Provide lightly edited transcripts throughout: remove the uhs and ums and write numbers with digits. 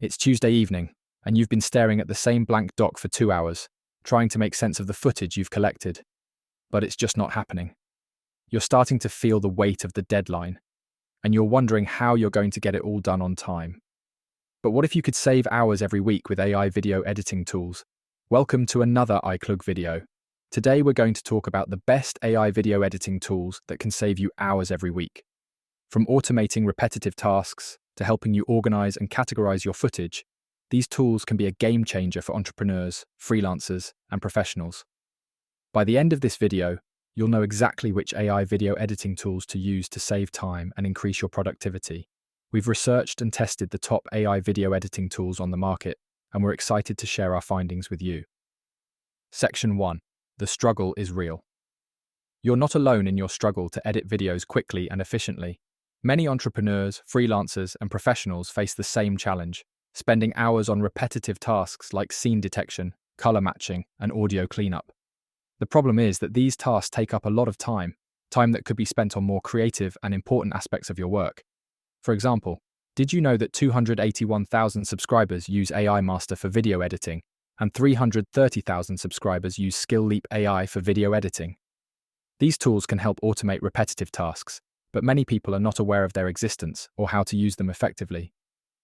It's Tuesday evening, and you've been staring at the same blank dock for 2 hours, trying to make sense of the footage you've collected. But it's just not happening. You're starting to feel the weight of the deadline, and you're wondering how you're going to get it all done on time. But what if you could save hours every week with AI video editing tools? Welcome to another Klug video. Today we're going to talk about the best AI video editing tools that can save you hours every week. From automating repetitive tasks to helping you organize and categorize your footage, these tools can be a game changer for entrepreneurs, freelancers, and professionals. By the end of this video, you'll know exactly which AI video editing tools to use to save time and increase your productivity. We've researched and tested the top AI video editing tools on the market, and we're excited to share our findings with you. Section 1. The struggle is real. You're not alone in your struggle to edit videos quickly and efficiently. Many entrepreneurs, freelancers, and professionals face the same challenge, spending hours on repetitive tasks like scene detection, color matching, and audio cleanup. The problem is that these tasks take up a lot of time that could be spent on more creative and important aspects of your work. For example, did you know that 281,000 subscribers use AI Master for video editing, and 330,000 subscribers use Skill Leap AI for video editing? These tools can help automate repetitive tasks, but many people are not aware of their existence or how to use them effectively.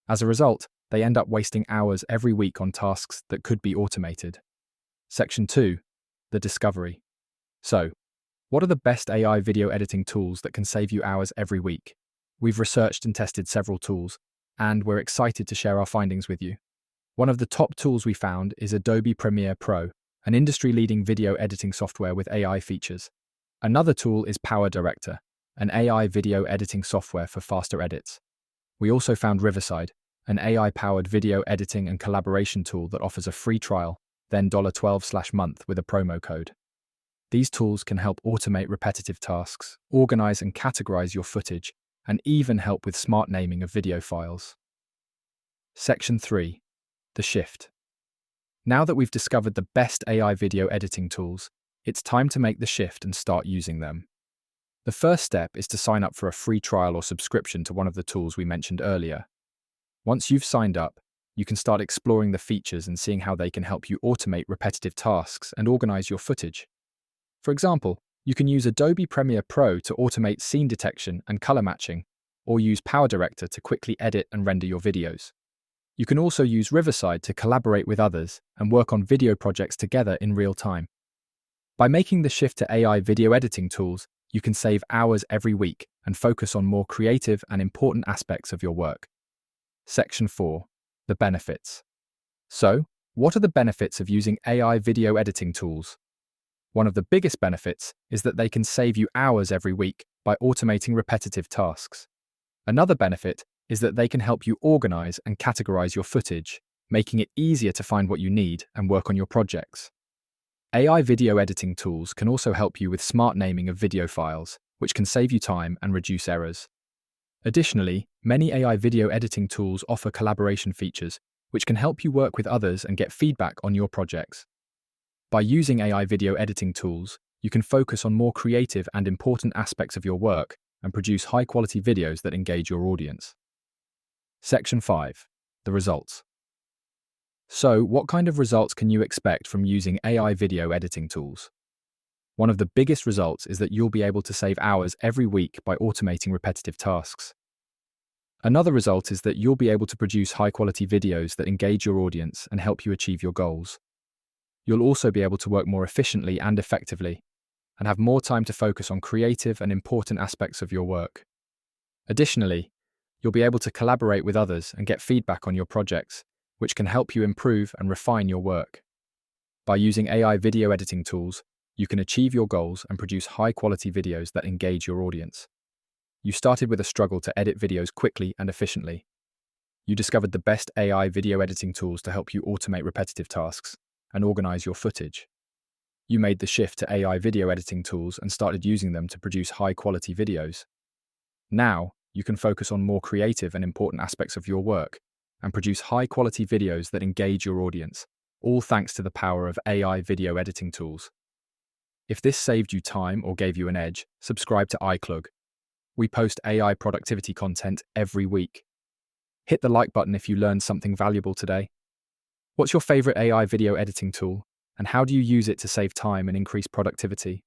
As a result, they end up wasting hours every week on tasks that could be automated. Section 2. The discovery. So, what are the best AI video editing tools that can save you hours every week? We've researched and tested several tools, and we're excited to share our findings with you. One of the top tools we found is Adobe Premiere Pro, an industry-leading video editing software with AI features. Another tool is Power Director, an AI video editing software for faster edits. We also found Riverside, an AI-powered video editing and collaboration tool that offers a free trial, then $12/month with a promo code. These tools can help automate repetitive tasks, organize and categorize your footage, and even help with smart naming of video files. Section 3. The shift. Now that we've discovered the best AI video editing tools, it's time to make the shift and start using them. The first step is to sign up for a free trial or subscription to one of the tools we mentioned earlier. Once you've signed up, you can start exploring the features and seeing how they can help you automate repetitive tasks and organize your footage. For example, you can use Adobe Premiere Pro to automate scene detection and color matching, or use Power Director to quickly edit and render your videos. You can also use Riverside to collaborate with others and work on video projects together in real time. By making the shift to AI video editing tools, you can save hours every week and focus on more creative and important aspects of your work. Section 4. The benefits. So, what are the benefits of using AI video editing tools? One of the biggest benefits is that they can save you hours every week by automating repetitive tasks. Another benefit is that they can help you organize and categorize your footage, making it easier to find what you need and work on your projects. AI video editing tools can also help you with smart naming of video files, which can save you time and reduce errors. Additionally, many AI video editing tools offer collaboration features, which can help you work with others and get feedback on your projects. By using AI video editing tools, you can focus on more creative and important aspects of your work and produce high-quality videos that engage your audience. Section 5. The results. So, what kind of results can you expect from using AI video editing tools? One of the biggest results is that you'll be able to save hours every week by automating repetitive tasks. Another result is that you'll be able to produce high-quality videos that engage your audience and help you achieve your goals. You'll also be able to work more efficiently and effectively, and have more time to focus on creative and important aspects of your work. Additionally, you'll be able to collaborate with others and get feedback on your projects, which can help you improve and refine your work. By using AI video editing tools, you can achieve your goals and produce high-quality videos that engage your audience. You started with a struggle to edit videos quickly and efficiently. You discovered the best AI video editing tools to help you automate repetitive tasks and organize your footage. You made the shift to AI video editing tools and started using them to produce high-quality videos. Now, you can focus on more creative and important aspects of your work and produce high-quality videos that engage your audience, all thanks to the power of AI video editing tools. If this saved you time or gave you an edge, subscribe to Klug. We post AI productivity content every week. Hit the like button if you learned something valuable today. What's your favorite AI video editing tool, and how do you use it to save time and increase productivity?